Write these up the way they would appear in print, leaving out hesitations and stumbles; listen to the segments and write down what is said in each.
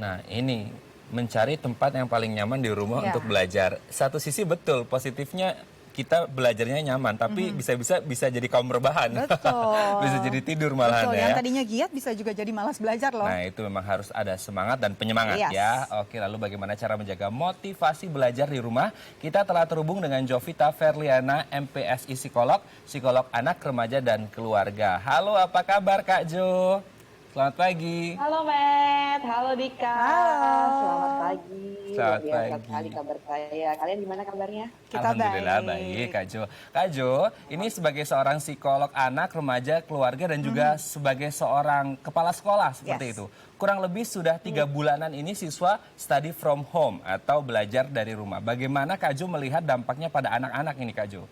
Nah, ini mencari tempat yang paling nyaman di rumah untuk belajar. Satu sisi betul, positifnya kita belajarnya nyaman, tapi bisa jadi kaum rebahan. Betul. Bisa jadi tidur malahan Betul, ya. yang tadinya giat bisa juga jadi malas belajar loh. Nah, itu memang harus ada semangat dan penyemangat ya. Oke, lalu bagaimana cara menjaga motivasi belajar di rumah? Kita telah terhubung dengan Jovita Verliana, MPSI Psikolog, Psikolog Anak, Remaja, dan Keluarga. Halo, apa kabar Kak Jo? Selamat pagi. Halo Matt, halo Dika. Halo. Selamat pagi. Selamat Luar biasa pagi. sekali kabar saya. Kalian gimana kabarnya? Kita Alhamdulillah baik Kak Jo. Kak Jo, ini sebagai seorang psikolog anak, remaja, keluarga, dan juga sebagai seorang kepala sekolah seperti itu. Kurang lebih sudah 3 bulanan ini siswa study from home atau belajar dari rumah. Bagaimana Kak Jo melihat dampaknya pada anak-anak ini Kak Jo?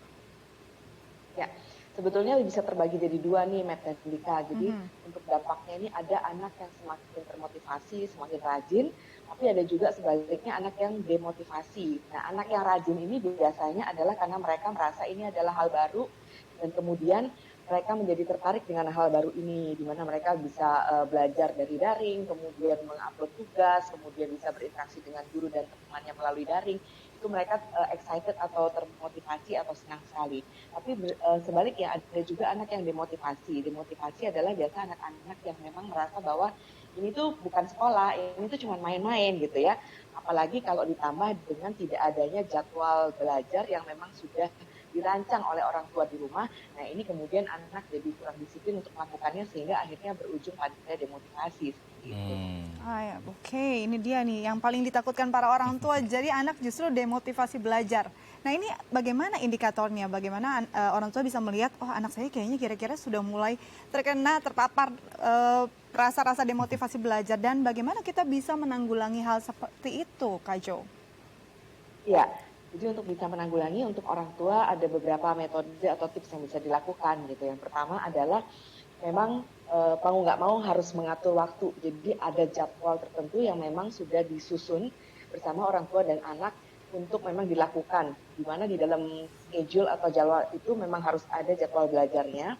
Ya, sebetulnya bisa terbagi jadi dua nih Matt dan Dika. Jadi untuk dampaknya ini ada anak yang semakin termotivasi, semakin rajin, tapi ada juga sebaliknya anak yang demotivasi. Nah, anak yang rajin ini biasanya adalah karena mereka merasa ini adalah hal baru dan kemudian mereka menjadi tertarik dengan hal baru ini, di mana mereka bisa belajar dari daring, kemudian mengupload tugas, kemudian bisa berinteraksi dengan guru dan temannya melalui daring. Itu mereka excited atau termotivasi atau senang sekali. Tapi sebaliknya ada juga anak yang demotivasi. Demotivasi adalah biasa anak-anak yang memang merasa bahwa ini tuh bukan sekolah, ini tuh cuma main-main gitu ya. Apalagi kalau ditambah dengan tidak adanya jadwal belajar yang memang sudah dirancang oleh orang tua di rumah. Nah, ini kemudian anak jadi kurang disiplin untuk melakukannya sehingga akhirnya berujung pada demotivasi. Oke, ini dia nih yang paling ditakutkan para orang tua. Jadi anak justru demotivasi belajar. Nah, ini bagaimana indikatornya? Bagaimana orang tua bisa melihat, oh anak saya kayaknya kira-kira sudah mulai terpapar rasa-rasa demotivasi belajar, dan bagaimana kita bisa menanggulangi hal seperti itu, Kak Jo? Iya. Jadi untuk bisa menanggulangi, untuk orang tua ada beberapa metode atau tips yang bisa dilakukan gitu. Yang pertama adalah memang mau nggak mau harus mengatur waktu. Jadi ada jadwal tertentu yang memang sudah disusun bersama orang tua dan anak untuk memang dilakukan. Di mana di dalam schedule atau jadwal itu memang harus ada jadwal belajarnya,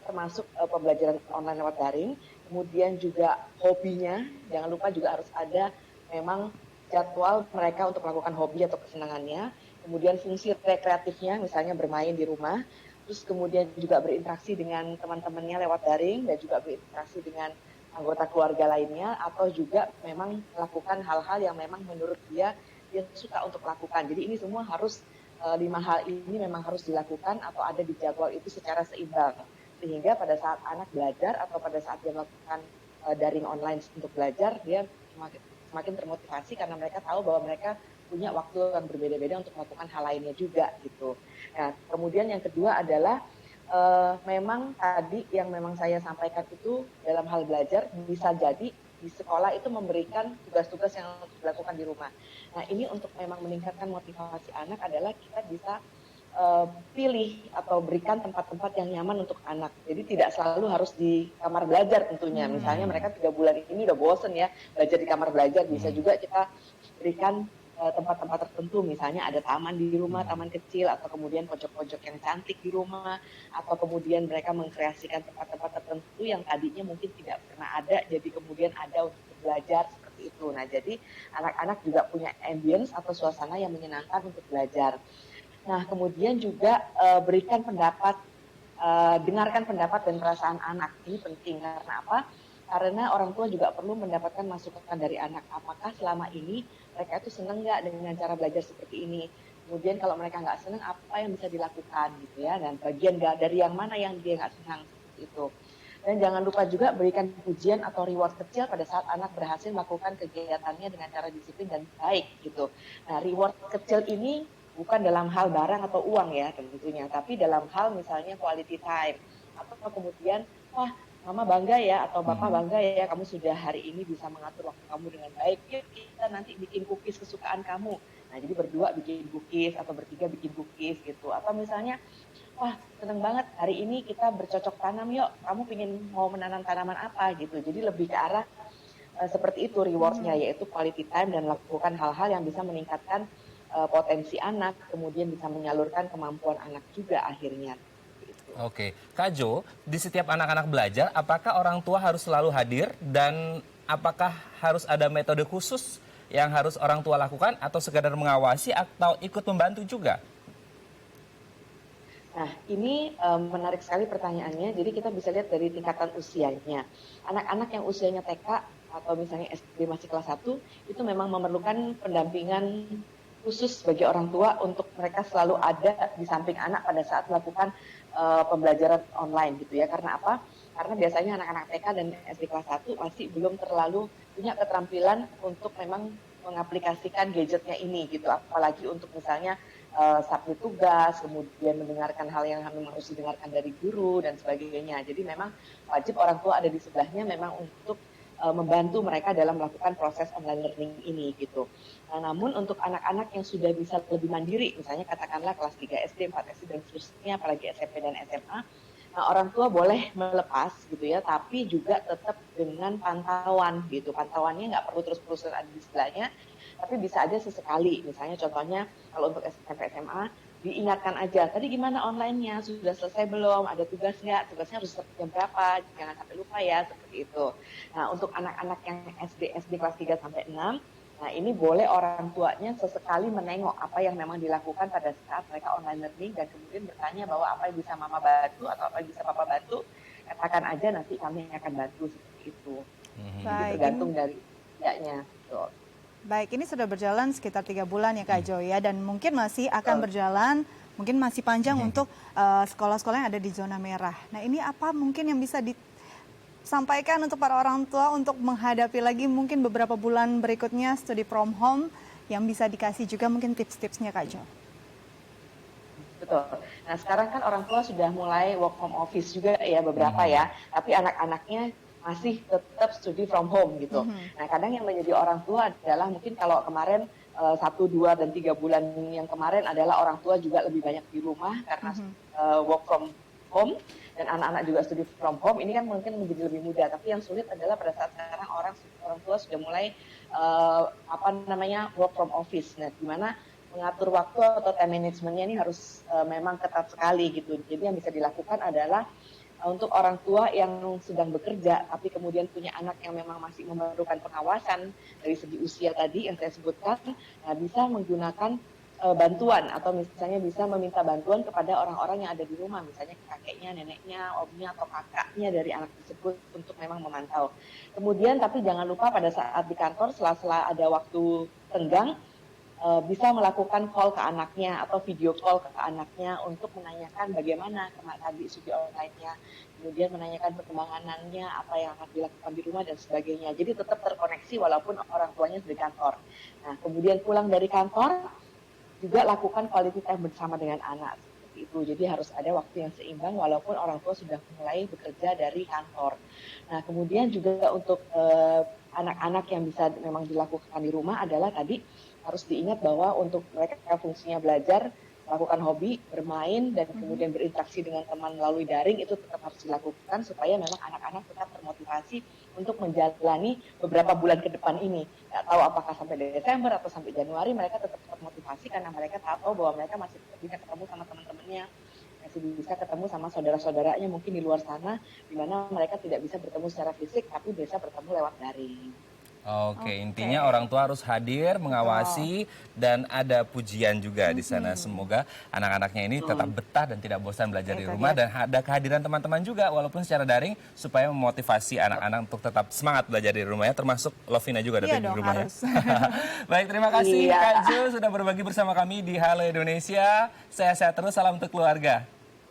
termasuk pembelajaran online lewat daring. Kemudian juga hobinya, jangan lupa juga harus ada memang jadwal mereka untuk melakukan hobi atau kesenangannya, kemudian fungsi rekreatifnya misalnya bermain di rumah, terus kemudian juga berinteraksi dengan teman-temannya lewat daring dan juga berinteraksi dengan anggota keluarga lainnya, atau juga memang melakukan hal-hal yang memang menurut dia suka untuk lakukan. Jadi ini semua harus 5 hal ini memang harus dilakukan atau ada di jadwal itu secara seimbang, sehingga pada saat anak belajar atau pada saat dia melakukan daring online untuk belajar, dia semakin termotivasi karena mereka tahu bahwa mereka punya waktu yang berbeda-beda untuk melakukan hal lainnya juga gitu. Nah, kemudian yang kedua adalah memang tadi yang memang saya sampaikan itu dalam hal belajar bisa jadi di sekolah itu memberikan tugas-tugas yang harus dilakukan di rumah. Nah, ini untuk memang meningkatkan motivasi anak adalah kita bisa pilih atau berikan tempat-tempat yang nyaman untuk anak. Jadi tidak selalu harus di kamar belajar tentunya. Misalnya mereka 3 bulan ini udah bosen ya belajar di kamar belajar. Bisa juga kita berikan tempat-tempat tertentu. Misalnya ada taman di rumah, taman kecil, atau kemudian pojok-pojok yang cantik di rumah, atau kemudian mereka mengkreasikan tempat-tempat tertentu yang tadinya mungkin tidak pernah ada, jadi kemudian ada untuk belajar seperti itu. Nah, jadi anak-anak juga punya ambience atau suasana yang menyenangkan untuk belajar. Nah, kemudian juga berikan pendapat, dengarkan pendapat dan perasaan anak. Ini penting karena apa? Karena orang tua juga perlu mendapatkan masukan dari anak. Apakah selama ini mereka itu senang nggak dengan cara belajar seperti ini? Kemudian kalau mereka nggak senang, apa yang bisa dilakukan gitu ya? Dan bagian dari yang mana yang dia nggak senang seperti itu. Dan jangan lupa juga berikan pujian atau reward kecil pada saat anak berhasil melakukan kegiatannya dengan cara disiplin dan baik gitu. Nah, reward kecil ini bukan dalam hal barang atau uang ya tentunya, tapi dalam hal misalnya quality time, atau kemudian wah mama bangga ya atau bapak bangga ya kamu sudah hari ini bisa mengatur waktu kamu dengan baik, yuk kita nanti bikin cookies kesukaan kamu. Nah, jadi berdua bikin cookies atau bertiga bikin cookies gitu, atau misalnya wah seneng banget hari ini kita bercocok tanam, yuk kamu mau menanam tanaman apa gitu. Jadi lebih ke arah seperti itu rewardnya, yaitu quality time dan lakukan hal-hal yang bisa meningkatkan potensi anak, kemudian bisa menyalurkan kemampuan anak juga akhirnya. Oke, Kak Jo, di setiap anak-anak belajar, apakah orang tua harus selalu hadir dan apakah harus ada metode khusus yang harus orang tua lakukan atau sekadar mengawasi atau ikut membantu juga? Nah, ini menarik sekali pertanyaannya. Jadi kita bisa lihat dari tingkatan usianya. Anak-anak yang usianya TK atau misalnya SD masih kelas 1, itu memang memerlukan pendampingan khusus bagi orang tua untuk mereka selalu ada di samping anak pada saat melakukan pembelajaran online gitu ya. Karena apa? Karena biasanya anak-anak TK dan SD kelas 1 masih belum terlalu punya keterampilan untuk memang mengaplikasikan gadgetnya ini gitu. Apalagi untuk misalnya submit tugas, kemudian mendengarkan hal yang memang harus didengarkan dari guru dan sebagainya. Jadi memang wajib orang tua ada di sebelahnya memang untuk membantu mereka dalam melakukan proses online learning ini gitu. Nah, namun untuk anak-anak yang sudah bisa lebih mandiri, misalnya katakanlah kelas 3 SD, 4 SD dan seterusnya, apalagi SMP dan SMA, nah orang tua boleh melepas gitu ya, tapi juga tetap dengan pantauan gitu. Pantauannya nggak perlu terus-terusan ada di sebelahnya, tapi bisa aja sesekali. Misalnya contohnya kalau untuk SMP SMA, diingatkan aja, tadi gimana online-nya, sudah selesai belum, ada tugas nggak, tugasnya harus jam berapa, jangan sampai lupa ya, seperti itu. Nah, untuk anak-anak yang SD kelas 3 sampai 6, nah ini boleh orang tuanya sesekali menengok apa yang memang dilakukan pada saat mereka online learning dan kemudian bertanya bahwa apa yang bisa mama bantu atau apa yang bisa papa bantu, katakan aja nanti kami akan bantu seperti itu. Jadi tergantung dari tidaknya. Baik, ini sudah berjalan sekitar 3 bulan ya Kak Jo ya, dan mungkin masih akan berjalan, mungkin masih panjang untuk sekolah-sekolah yang ada di zona merah. Nah ini apa mungkin yang bisa disampaikan untuk para orang tua untuk menghadapi lagi mungkin beberapa bulan berikutnya study from home, yang bisa dikasih juga mungkin tips-tipsnya Kak Jo? Betul. Nah sekarang kan orang tua sudah mulai work from office juga ya beberapa ya, tapi anak-anaknya masih tetap studi from home gitu. Nah kadang yang menjadi orang tua adalah mungkin kalau kemarin 1, 2, dan 3 bulan yang kemarin adalah orang tua juga lebih banyak di rumah karena work from home dan anak-anak juga studi from home. Ini kan mungkin menjadi lebih mudah. Tapi yang sulit adalah pada saat sekarang orang tua sudah mulai work from office. Nah gimana mengatur waktu atau time managementnya ini harus memang ketat sekali gitu. Jadi yang bisa dilakukan adalah untuk orang tua yang sedang bekerja, tapi kemudian punya anak yang memang masih memerlukan pengawasan dari segi usia tadi yang saya sebutkan, nah bisa menggunakan bantuan atau misalnya bisa meminta bantuan kepada orang-orang yang ada di rumah, misalnya kakeknya, neneknya, omnya, atau kakaknya dari anak tersebut untuk memang memantau. Kemudian tapi jangan lupa pada saat di kantor, sela-sela ada waktu tenggang, bisa melakukan call ke anaknya atau video call ke anaknya untuk menanyakan bagaimana tadi studi online-nya, kemudian menanyakan perkembangannya, apa yang akan dilakukan di rumah dan sebagainya. Jadi tetap terkoneksi walaupun orang tuanya sudah di kantor. Nah, kemudian pulang dari kantor juga lakukan quality time bersama dengan anak. Seperti itu. Jadi harus ada waktu yang seimbang walaupun orang tua sudah mulai bekerja dari kantor. Nah, kemudian juga untuk anak-anak yang bisa memang dilakukan di rumah adalah tadi harus diingat bahwa untuk mereka fungsinya belajar, melakukan hobi, bermain, dan kemudian berinteraksi dengan teman melalui daring itu tetap harus dilakukan supaya memang anak-anak tetap termotivasi untuk menjalani beberapa bulan ke depan ini. Nggak tahu apakah sampai Desember atau sampai Januari mereka tetap termotivasi karena mereka tahu bahwa mereka masih bisa ketemu sama teman-temannya, masih bisa ketemu sama saudara-saudaranya mungkin di luar sana, di mana mereka tidak bisa bertemu secara fisik tapi bisa bertemu lewat daring. Oke, intinya orang tua harus hadir, mengawasi, dan ada pujian juga di sana. Semoga anak-anaknya ini tetap betah dan tidak bosan belajar di rumah. Dan ada kehadiran teman-teman juga, walaupun secara daring, supaya memotivasi anak-anak untuk tetap semangat belajar di rumah ya. Termasuk Lovina juga ada di rumah ya. Baik, terima kasih Kak Jo sudah berbagi bersama kami di Halo Indonesia. Sehat-sehat terus, salam untuk keluarga.